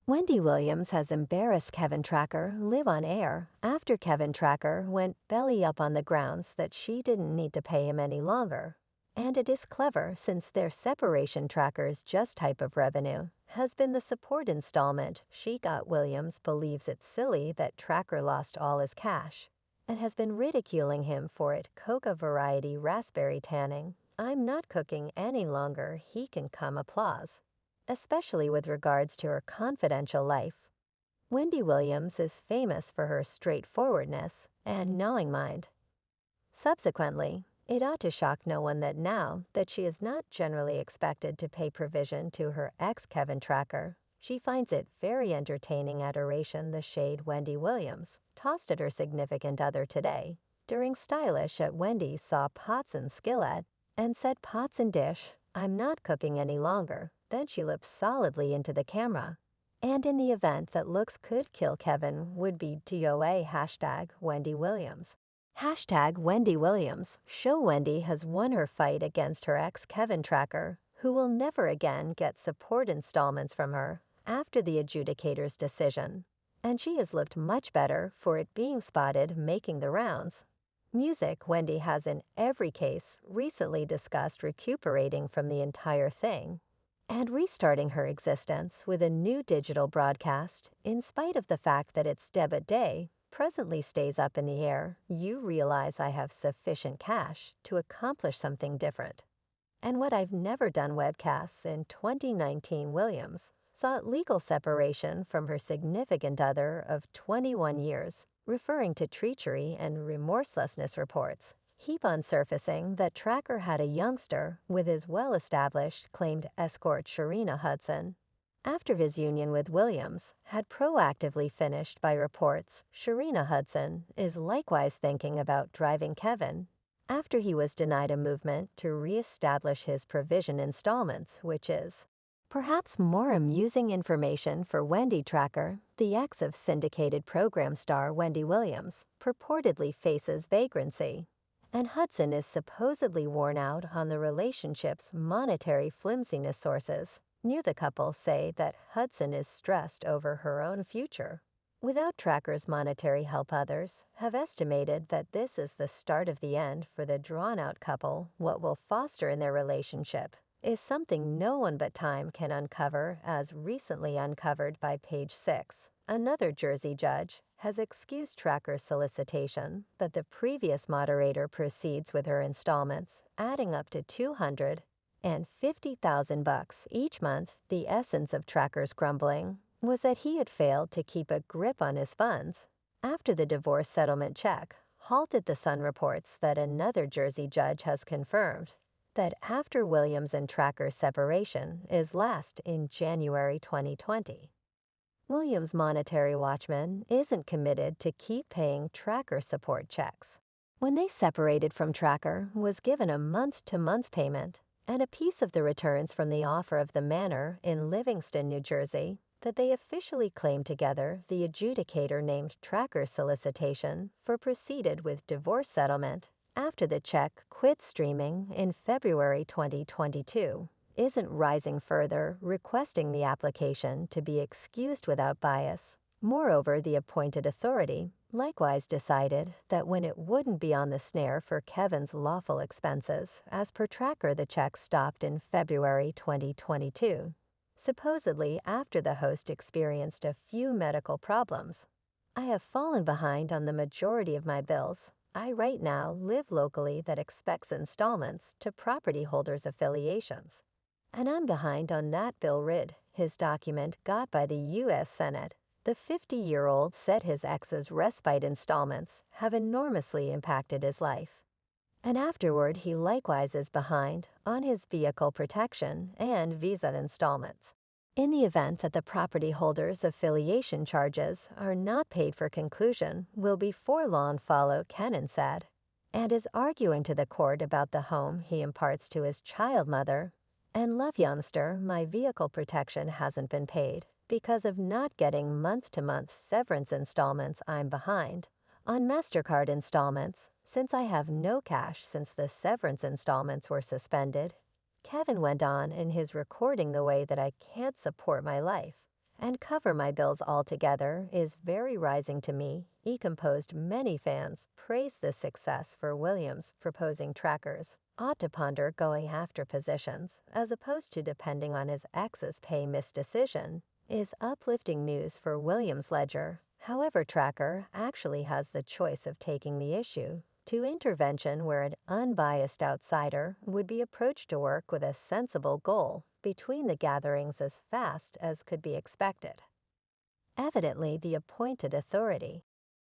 Wendy Williams has embarrassed Kevin Tracker live on air after Kevin Tracker went belly up on the grounds that she didn't need to pay him any longer. And it is clever since their separation Tracker's just type of revenue has been the support installment she got. Williams believes it's silly that Tracker lost all his cash and has been ridiculing him for it. Coca variety raspberry tanning. I'm not cooking any longer. He can come applause, especially with regards to her confidential life. Wendy Williams is famous for her straightforwardness and knowing mind. Subsequently, it ought to shock no one that now that she is not generally expected to pay provision to her ex Kevin Tracker, she finds it very entertaining adoration the shade Wendy Williams tossed at her significant other today. During Stylish at Wendy saw pots and skillet and said pots and dish, I'm not cooking any longer. Then she looked solidly into the camera. And in the event that looks could kill Kevin would be TOA hashtag Wendy Williams. Hashtag Wendy Williams. Show Wendy has won her fight against her ex Kevin Tracker, who will never again get support installments from her after the adjudicator's decision. And she has looked much better for it being spotted making the rounds. Music. Wendy has in every case recently discussed recuperating from the entire thing and restarting her existence with a new digital broadcast in spite of the fact that its debit day presently stays up in the air. You realize I have sufficient cash to accomplish something different. And what I've never done. Webcasts in 2019. Williams sought legal separation from her significant other of 21 years, referring to treachery and remorselessness reports keep on surfacing that Tracker had a youngster with his well-established claimed escort Sharina Hudson. After his union with Williams had proactively finished by reports, Sharina Hudson is likewise thinking about driving Kevin after he was denied a movement to re-establish his provision installments, which is perhaps more amusing information for Wendy. Tracker, the ex of syndicated program star Wendy Williams, purportedly faces vagrancy, and Hudson is supposedly worn out on the relationship's monetary flimsiness. Sources near the couple say that Hudson is stressed over her own future. Without Tracker's monetary help, others have estimated that this is the start of the end for the drawn-out couple. What will foster in their relationship is something no one but time can uncover, as recently uncovered by Page 6. Another Jersey judge has excused Tracker's solicitation, but the previous moderator proceeds with her installments, adding up to $250,000 each month. The essence of Tracker's grumbling was that he had failed to keep a grip on his funds after the divorce settlement check halted. The Sun reports that another Jersey judge has confirmed that after Williams and Tracker's separation is last in January 2020. Williams' monetary watchman isn't committed to keep paying Tracker support checks. When they separated from Tracker, was given a month-to-month payment and a piece of the returns from the offer of the manor in Livingston, New Jersey, that they officially claimed together. The adjudicator named Tracker's solicitation for proceeded with divorce settlement after the check quit streaming in February 2022. Isn't rising further, requesting the application to be excused without bias. Moreover, the appointed authority likewise decided that when it wouldn't be on the snare for Kevin's lawful expenses, as per Tracker, the check stopped in February 2022, supposedly after the host experienced a few medical problems. I have fallen behind on the majority of my bills. I right now live locally that expects installments to property holders' affiliations. And I'm behind on that bill. Rid his document got by the U.S. Senate. The 50-year-old said his ex's respite installments have enormously impacted his life. And afterward, he likewise is behind on his vehicle protection and visa installments. In the event that the property holder's affiliation charges are not paid for, conclusion will be forlorn. Follow, Kennan said, and is arguing to the court about the home he imparts to his child mother. And love youngster, my vehicle protection hasn't been paid because of not getting month-to-month severance installments. I'm behind on MasterCard installments since I have no cash since the severance installments were suspended. Kevin went on in his recording the way that I can't support my life and cover my bills altogether is very rising to me. E-composed many fans praise this success for Williams proposing trackers. Ought to ponder going after positions, as opposed to depending on his ex's pay misdecision, is uplifting news for Williams' ledger. However, Tracker actually has the choice of taking the issue to intervention where an unbiased outsider would be approached to work with a sensible goal between the gatherings as fast as could be expected. Evidently, the appointed authority